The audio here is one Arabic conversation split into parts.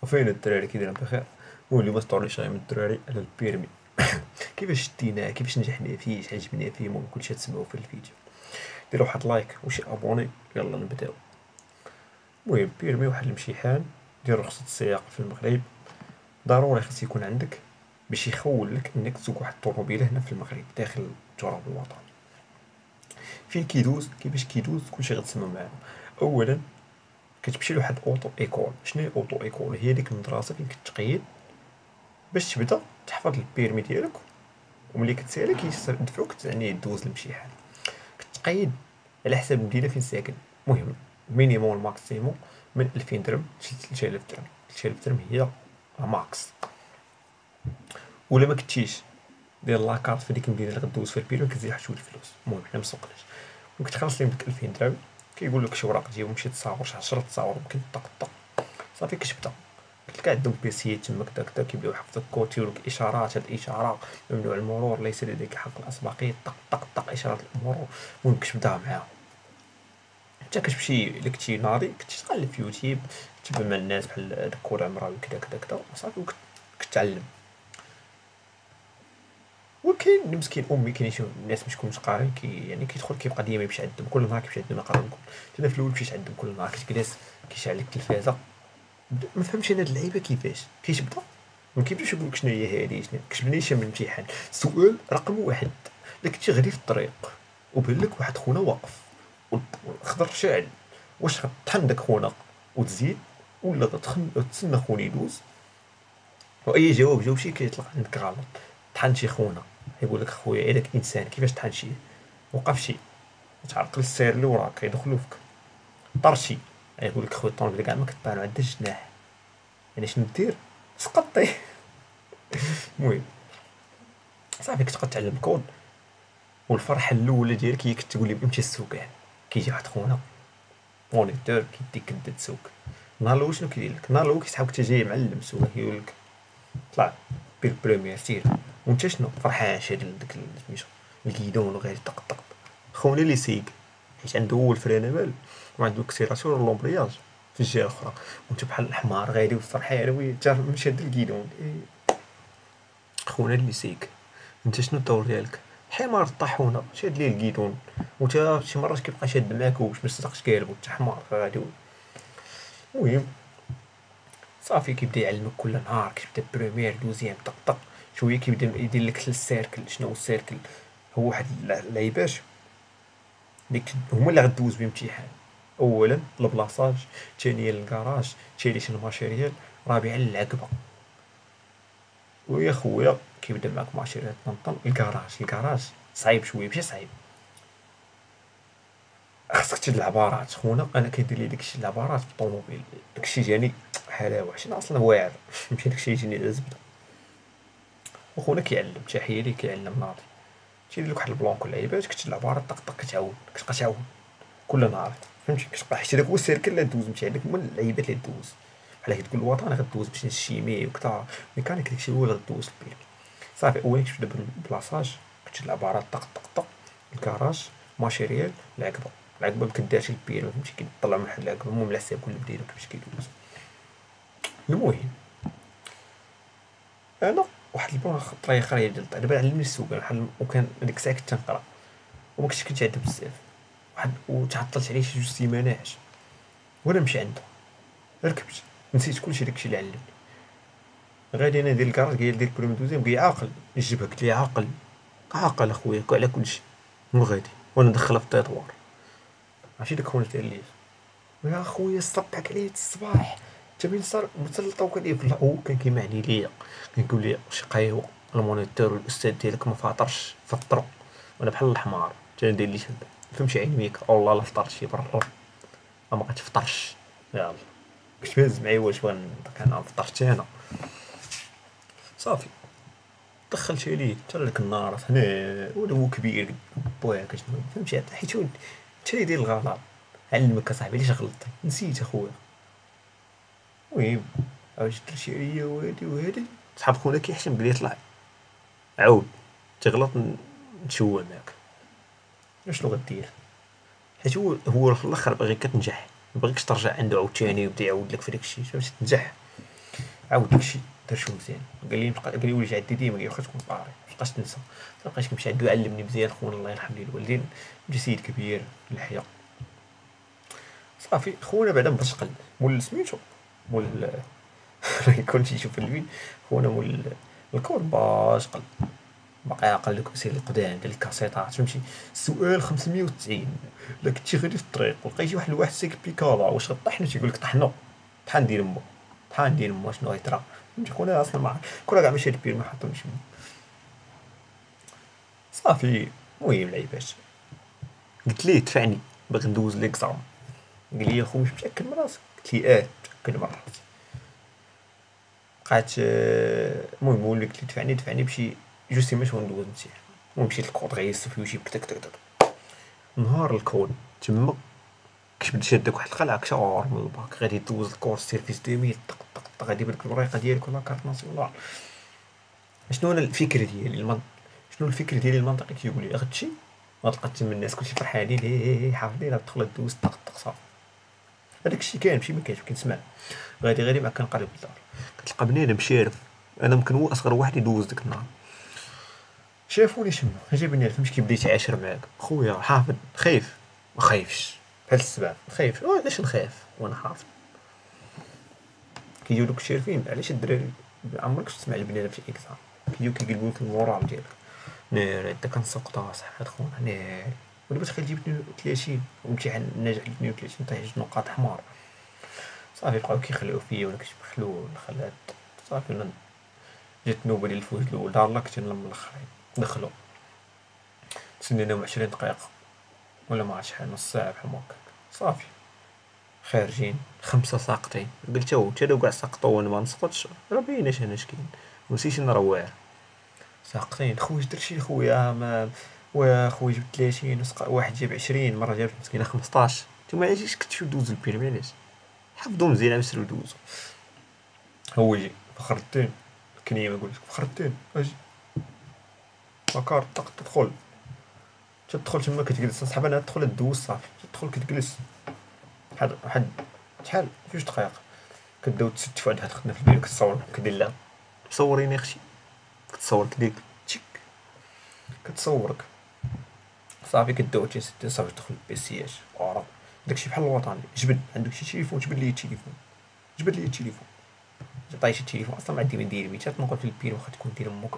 وفين الدراري كيدايرين بخير؟ المهم اليوم ستوري شي من الدراري على البيرمي. كيفاش شديناه، كيفاش نجحنا فيه، شحال جبنا فيه، المهم كلشي تسمعوا في الفيديو. ديروا واحد لايك وشي ابوني، يلا نبداو. المهم بيرمي واحد المشيحان ديال رخصة السياقة في المغرب ضروري خاص يكون عندك باش يخول لك انك تسوق واحد الطوموبيله هنا في المغرب داخل التراب الوطني. فين كيدوز، كيفاش كيدوز، كلشي غتسمعوا معانا. اولا كتمشي لواحد اوتو ايكول. شنو هي اوتو ايكول؟ هي ديك المدرسه فين كتقيد باش تبدا تحفظ البيرمي ديالك، وملي كتسالي كيدفعوك يعني دوز المشيحان. كتقيد على حسب المدينه فين ساكن. المهم مينيموم ماكسيموم من 2000 درهم حتى 3000 درهم. 3000 درهم هي ماكس. ولا ما كنتيش ديال لاكارت في ديك المدينه اللي غدوز فيها البيرمي كتزيد واحد شويه الفلوس. المهم حنا مسوقناش، وكتخلص لهم ديك 2000 درهم. كيقول لك شي وراق تجيبهم، مشي تصاور شي 10 تصاور يمكن طق طق صافي كتبدا. قلت لك عندهم بيسيات تما كدا كدا كيبداو يحفظوا الكود، لك اشارات، هاد الاشاره ممنوع المرور، ليس لديك حق الاسبقيه، طق طق طق اشارات المرور. المهم كتبدا معاهم حتى كتمشي الا كنتي ناضي كتشتغل في يوتيوب، تتبع مع الناس بحال داك كود عمراوي كدا كدا كدا صافي وكتعلم. وكاين مسكين امي، كاين شي ناس ما شكونش قارين يعني كيدخل كيبقى ديما يمشي عندهم كل نهار، كيمشي عندهم يقرا لكم. انا في الاول مشيت عندهم كل نهار، كتجلس كيشعل لك التلفازه. ما فهمتش انا هاد اللعيبه كيفاش كيتبدا. ما كيبداوش يقول لك شنو هي هادي، شنو كتبني شي من الامتحان. السؤال رقم واحد، الا كنتي غادي في الطريق وبان لك واحد خونا واقف والخضر شاعل، واش غطحن داك خونا وتزيد، ولا غتسنى خونا يدوز؟ واي جواب جاوبتي كيطلق عندك غلط. طحن شي خونا يقول لك خويا الا انسان كيفاش طحن شي؟ وقف شي تعرقل السير اللي وراك يدخلوا فيك. طرشي يقول لك خويا الطوموبيل كاع ما كطير ما عندهاش جناح، يعني شنو دير؟ سقطي. المهم صافي كتبقى تعلم كود. والفرحه الاولى ديالك هي كتقول لي امتى السوق. كيجي واحد خونا مونيتور كيديك كدا تسوق. النهار الاول شنو كيدير لك؟ النهار الاول كيسحبك انت جاي معلم سوق، كيقول لك طلع بير بروميير سير، وانت شنو فرحان شاد داك سميتو الكيدون وغادي طق طق. خونا اللي سيق حيت عنده هو الفرينابال وعنده اكسيلاسيون لومبرياج في الجهه الاخرى، وانت بحال الحمار غادي وفرحان وانت مشاد الكيدون. خونا اللي سيق، انت شنو الدور ديالك؟ حمار الطاحونه شاد ليه الكيدون، وانت شي مرات كيبقى شاد معاك وباش ما تسرقش قالب وانت حمار غادي. المهم صافي كيبدا يعلمك كل نهار، كتبدا بروميير دوزيام طق طق شويه كيبدا يدير لك السيركل. شنو هو السيركل؟ هو واحد اللعيبات ديك هما اللي غدوز بامتحان. اولا البلاصاج، ثانيا الكراج، ثالثا الماشيريال، رابعا العقبه. ويا خويا كيبدا معاك ماشيريال طنطن. الكراج صعيب شويه ماشي صعيب، خاصك تشد العبارات. خونا انا كيدير لي داكشي العبارات في الطوموبيل، داكشي جاني حلاوه حيت اصلا واعر. ماشي داكشي يجيني على الزبده. وخونا كيعلم، تحيه ليه كيعلم ناضي. تيدير لك واحد البلونك اللعيبات كتشد العبارات طق طق كتعاود، كتبقى تعاود كل نهار. فهمتي؟ كتبقى حيت هذاك هو السيركل اللي دوز ماشي عندك هما اللعيبات اللي دوز. بحال كتقول الوطن غدوز باش الشيمي وكذا ميكانيك، داكشي هو اللي غدوز البيرمي. صافي اولا كتبدا بالبلاصاج، كتشد العبارات طق طق طق. الكراج، ماشيريال، العقبه. العقبه ما كديرش البيرمي، فهمتي؟ كيطلع من واحد العقبه. المهم على حساب كل مدينه كيفاش كيدوز. المهم انا واحد الطريقه اخرى ديال دابا علمني السوق بحال، وكان ديك الساعه كنت تنقرا وما كنتش عندي بزاف واحد، وتعطلت عليه شي 2 سيمانات. وانا نمشي عنده ركبت نسيت كلشي داكشي اللي علمني. غادي انا ندير الكراج قال دير برومي دوزيام قال عاقل الجبهه، قلت لي عاقل عاقل اخويا على كلشي. وغادي وانا ندخلها في التطوار. عرفتي داك خونا دار لي يا خويا صبحك عليا الصباح انت من صار مسلطوك عليه في هو كان كيمعني ليا كيقول لي شي قهوه المونيتور والاستاذ ديالك ما فاطرش فطرو. وانا بحال الحمار تا ندير لي شد فهمتي عين ميك والله لا فطرت شي برا ما غتفطرش. يلا كنت مهز معايا واش انا فطرت انا. صافي دخلت عليه حتى لك النار هنا، ولا هو كبير قد بواك شنو فهمتي حيت انت اللي داير الغلط. علمك اصاحبي علاش غلطتي نسيت اخويا. المهم عاود درت شي عليا وهادي صحاب خونا كيحشم قال لي طلع عاود تغلط نتشوى معاك. شنو غدير؟ حيت هو في الاخر باغي كتنجح، ما بغيكش ترجع عنده عاوتاني ويبدا يعاود لك في داكشي باش تنجح. عاود داكشي درتو مزيان. قال لي وليت عندي ديما، قال لي واخا تكون طاري مابقاش ننسى. مابقاش كنمشي عندو يعلمني مزيان خونا الله يرحم ليه الوالدين، مشى سيد كبير لحية. صافي خونا بعدا مبقاش قل مول سميتو مول كنت تيشوف الفيديو خونا مول الكور باش قل باقي عاقل دوك السير القدام ديال الكاسيطات فهمتي. السؤال 590 الا كنتي غادي في الطريق ولقيتي واحد الواحد سيك بيكالا واش غطحنا؟ تيقول لك طحنا. طحن ندير مو طحن ندير مو شنو غيطرا فهمتي خونا اصلا ما كون كاع ماشي هاد البير ما حطهمش. صافي المهم العيبات قلت ليه دفعني باغي ندوز ليكزام. قال لي اخو مش متاكد من راسك؟ قلت ليه متاكد من راسي. بقات المهم ولي قلت لي دفعني بشي جوج سيمانات وندوز مزيان. المهم مشيت للكود غيص في وجهي كتك تك تك. نهار الكود تما كنت شاد داك واحد القلعه كشار من الباك غادي دوز الكورس سيرفيس 2000 طق طق طق غادي بديك الورقه ديالك ولا كارت ناسيونال. شنو انا الفكره ديالي شنو الفكر ديالي المنطقي كيقول لي غتمشي غتلقى تما الناس كلشي فرحانين هي حافظين تدخل دوز طق طق صافي. هذاك الشيء كاين ماشي ما كاينش كنسمع غادي مع كنقلب الدار كتلقى بنادم شارف. انا يمكن هو اصغر واحد يدوز ديك النهار. شافوني شنو عجبني فهمتي كي بدا يتعاشر معاك خويا حافظ خايف ما خايفش بحال السبع خايف علاش نخاف وانا حافظ. كيجيو دوك الشارفين علاش الدراري عمرك تسمع البنادم في اكزام كيجيو كيقلبوا لك المورال ديالك ناري انت كنسوق طاس حد خونا ناري ودابا تخيل جيب 32 وامتحان ناجح 32 طيح جوج نقاط حمار. صافي بقاو كيخلعوا فيا وانا كنت مخلوع خلات صافي جات النوبه ديال الفوز الاول دار الله كنت نلم الاخرين دخلوا تسنيناهم 20 دقيقه ولا ما عرفت شحال نص ساعه بحال هكاك. صافي خارجين 5 ساقطين قلت حتى لو كاع سقطوا وانا ما نسقطش راه بايناش انا اش كاين ونسيت نروع ساقطين. خويا درتي خويا ما خويا جبت 30 واحد جاب 20 مره جابت مسكينه 15. نتوما علاش كنتو دوزو البيرمي علاش حفظوا مزيان مسرو دوزو. هو يجي فخر الدين كنيه ما نقولش فخر الدين اجي مكار طق تدخل تدخل تما كتجلس صاحبي انا تدخل دوز صافي تدخل كتجلس واحد شحال جوج دقائق كداو تستف عندها تخدم في البيت كتصور كدير لها تصوريني اختي كتصور كديك تشيك كتصورك صافي كداو تيست صافي تدخل البيسياج ورا داكشي بحال الوطني جبد عندك شي تليفون جبد لي التليفون جبد لي التليفون عطاي شي تليفون اصلا ما عندي ما ندير بيه تنقول في البير واخا تكون دير امك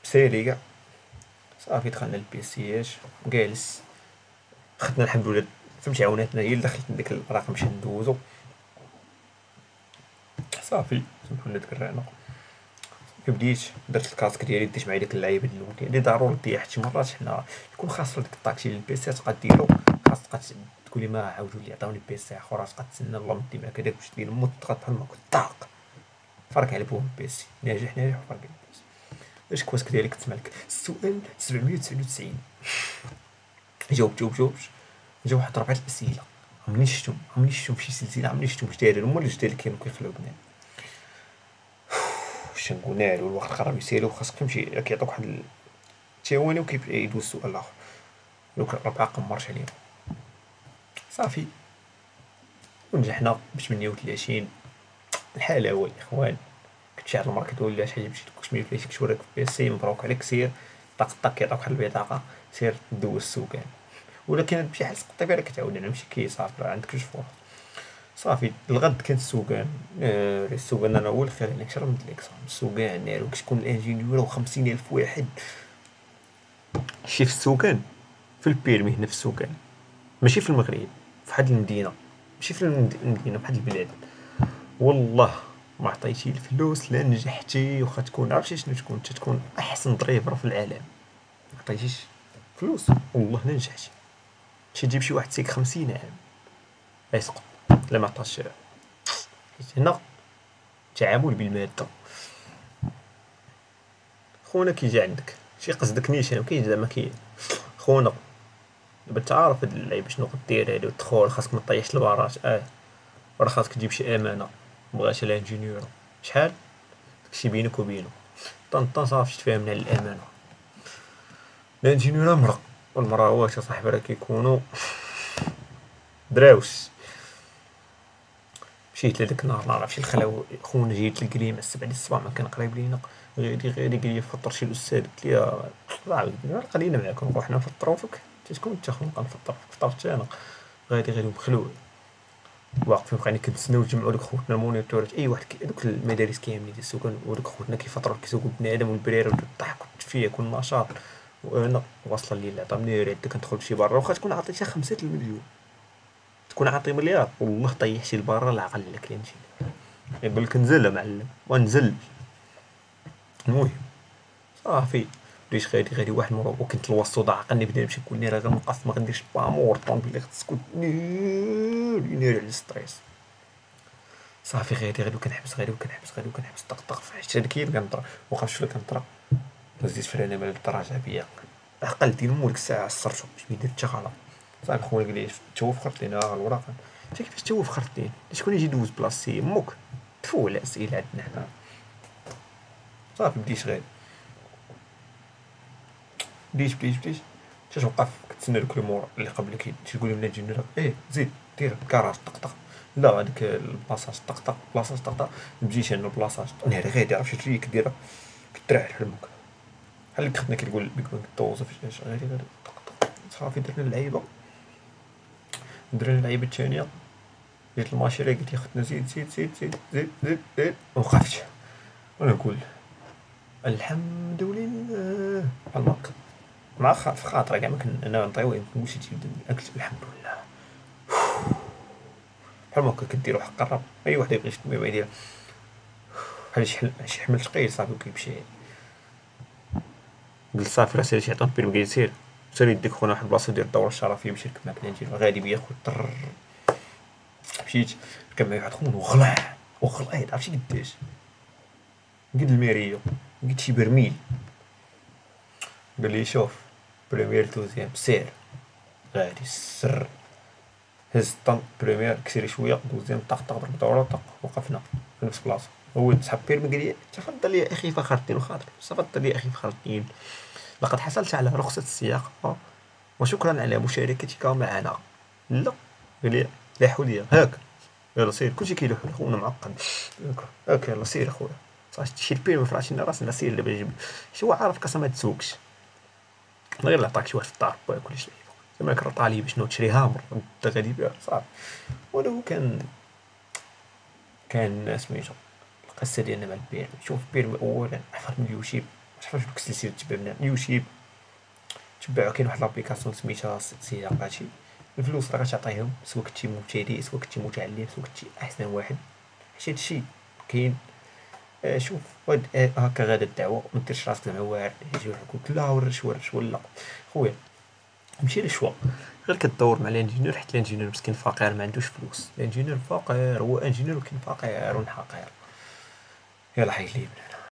سيري كاع. صافي دخلنا للبيسياج جالس خدنا الحمد لله فهمتي عاوناتنا هي اللي دخلت ديك الرقم باش ندوزو. صافي سمحوا لنا ديك الرعنه بديت درت الكاسك ديالي ديت معايا ديك اللعيبه الاول ديالي ضروري دير حتى شي مرات حنا يكون خاص ديك الطاكسي للبيسي تبقى ديرو خاص تبقى تقول لي ما عاودوا لي عطاوني بيسي اخر تبقى تسنى الله مدي معاك هذاك باش دير مو تضغط بحال ما كنت طاق فرق على بوم بيسي ناجح وفرق على البيسي. اش كواسك ديالي كتسمع لك السؤال 799 جاوبت جا واحد 4 الاسئله عمرني شفتهم في شي سلسله عمرني شفتهم واش دايرين هما اللي جداد كانوا كيخليو بنات واش نقول ناري والوقت قرب يسيرو خاصك تمشي كيعطوك واحد الثواني وكيدوز السؤال الاخر دوك 4 قمرت عليهم. صافي ونجحنا ب 38 الحلاوه الاخوان. كنت شي عند الماركت ولا شي حاجه مشيت كنت 130 كتوريك في بيسي مبروك عليك سير طق طق يعطوك واحد البطاقه سير دوز السوقان ولكن بشي حال سقطي بالك تعاود انا نمشي كي صافي عندك جوج فرص. صافي الغد كانت السوقان السوقان انا هو الخير عليك شرا من الاكزام السوقان ناري وكتكون الانجينيور و50,000 واحد شي في السوقان في البيرمي هنا في السوقان ماشي في المغرب في واحد المدينه ماشي في المدينه بواحد البلاد والله ما عطيتي الفلوس لا نجحتي واخا تكون عرفتي شنو تكون احسن دريفر في العالم ما عطيتيش فلوس والله لا نجحتي شي تجيب شي واحد سيك 50 عام يسقط لا ما عطاش حيت هنا تعامل بالماده. خونا كيجي عندك شي قصدك نيشان كاين زعما خونا دابا تعرف هاد اللعيبه شنو غدير هادي وتدخل خاصك ما طيحش البارات راه خاصك تجيب شي امانه بغات الانجينيور شحال داكشي بينك وبينو طنطا صافي تفاهمنا على الامانه. الانجينيور مرق والمراوات صاحبي راه كيكونوا دراوش مشيت لهداك النهار نعرف شي الخلاو خونا جيت الكليم على 7 د الصباح ما كان قريب لينا غادي قال لي فطر شي الاستاذ قلت ليه صاحبي خلينا معاك نروحو حنا نفطرو فيك تكون انت خونا نبقى نفطر فطرت انا غادي مخلوع واقفين بقينا كنتسناو نجمعو دوك خوتنا المونيتورات اي واحد دوك المدارس كاملين ديال السكان ودوك خوتنا كيفطروا كيسوقوا بنادم والبريره والضحك والتفيك والنشاط وانا واصله الليل عطامني ريت كندخل بشي برا واخا تكون عطيتها 5 المليون تكون عاطي مليار والله طيح شي لبرا العقل لك نمشي يقول لك نزل يا معلم ونزل المهم صافي بديت غادي واحد المره وكنت الوسط عقلني بدا يمشي يقول لي راه غنوقف ما غنديرش بامور طون بلي خصك نير على الستريس صافي غادي وكنحبس طق حيت هذيك هي الكنطره وقفت في الكنطره هزيت فرانه مال الدراجه بيا عقلت ديال مولك الساعه عصرتو باش ما درت حتى غلط صافي خويا قال لي توف خرطينا الوراق انت كيفاش توف خرطين شكون يجي يدوز بلاصتي امك تفول الاسئله عندنا حنا صافي بديت غادي بديت توقف كتسنى دوك المور اللي قبلك تقول لهم نجي نرا زيد دير الكراج طق لا هذيك البلاصاج طق بلاصاج طق مجيتش انا البلاصاج نهار غادي عرفتي شي كديرها كتريح حلمك بحال اللي خدنا كتقول بيك بانك توظف غادي طق صافي درنا اللعيبه الثانيه جيت الماشيري قلت لي خدنا زيد وقفت وانا نقول الحمد لله الماك مع في خاطري كاع ما انا نطيو يمكن شي اكلت الحمد لله بحال ما كديروا حق الرب اي واحد يبغي يشتم يدير بحال شي حمل ثقيل صافي وكيمشي قلت صافي راه سير شي عطوني بيرم قال سير يديك خونا واحد البلاصه دير الدوره الشرفيه باش يركب معاك نجي غادي بيا خويا مشيت ركب معايا واحد خونا وغليت عرفتي قداش قد الميريو قد شي برميل قال لي شوف بريمير دوزيام سير غادي السر هز الطن بريمير كسيري شويه دوزيام طق ضرب دوره طق وقفنا في نفس البلاصه هو تسحب بيرمي قال لي تفضل يا اخي فخرتني وخاطر تفضل يا اخي فخرتني لقد حصلت على رخصه السياقه وشكرا على مشاركتك معنا لا قال لي لاحوا ليا هاك يلا سير كلشي كيلوح خونا معقد هاك يلا سير اخويا صافي شي البيرمي فراشنا راسنا سير دابا جيب شو عارف اصلا ما تسوقش غير اللي عطاك شي واحد في الدار با كلشي زعما كرا طالب باش تشري هامر انت غادي بها صافي ولو كان سميتو القصه ديالنا مع البيرمي شوف البيرمي اولا حفظ من اليوتيوب عرفت دوك السلسله تبع من اليوتيوب تبعو كاين واحد لابليكاسيون سميتها سياق هادشي الفلوس راه غتعطيهم سواء كنتي مبتدئ سواء كنتي متعلم سواء كنتي احسن واحد حيت هادشي كاين شوف هكا غادا الدعوه ما ديرش راسك زعما واعر يجي واحد يقول لك لا ورش ولا خويا ماشي الشوا غير كدور مع الانجينيور حيت الانجينيور مسكين فقير ما عندوش فلوس الانجينيور فقير هو انجينيور ولكن فقير ونحقير يلا حيد لي